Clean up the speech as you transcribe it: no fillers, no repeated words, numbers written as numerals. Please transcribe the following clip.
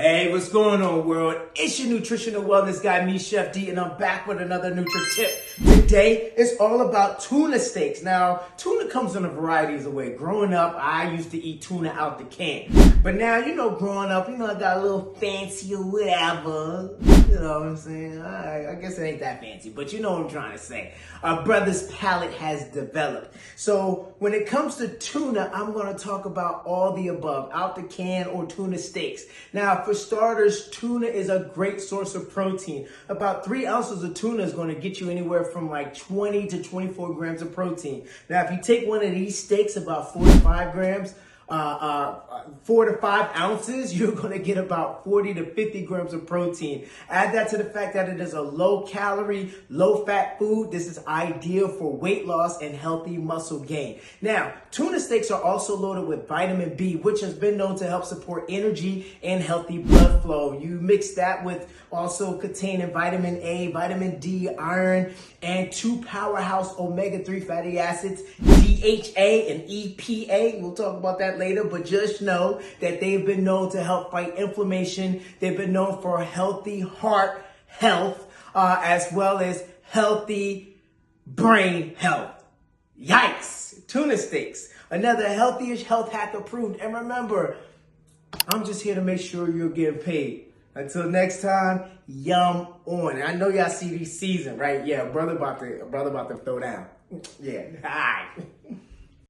Hey, what's going on, world? It's your nutritional wellness guy, me, Chef D, and I'm back with another Nutri tip. Today, it's all about tuna steaks. Now, tuna comes in a variety of ways. Growing up, I used to eat tuna out the can. But now, growing up, I got a little fancy or whatever. You know what I'm saying? I guess it ain't that fancy, but you know what I'm trying to say. Our brother's palate has developed. So when it comes to tuna, I'm going to talk about all the above, out the can or tuna steaks. Now, for starters, tuna is a great source of protein. About 3 ounces of tuna is going to get you anywhere from like 20 to 24 grams of protein. Now, if you take one of these steaks, about 4 to 5 grams, 4 to 5 ounces, you're going to get about 40 to 50 grams of protein. Add that to the fact that it is a low calorie, low fat food. This is ideal for weight loss and healthy muscle gain. Now, tuna steaks are also loaded with vitamin B, which has been known to help support energy and healthy blood flow. You mix that with also containing vitamin A, vitamin D, iron, and 2 powerhouse omega-3 fatty acids, DHA and EPA. We'll talk about that later, but just know that they've been known to help fight inflammation. They've been known for healthy heart health, as well as healthy brain health. Yikes! Tuna steaks, another healthy-ish health hack approved. And remember, I'm just here to make sure you're getting paid. Until next time, yum on. And I know y'all see these season, right? Yeah, brother about to throw down. Yeah, all right.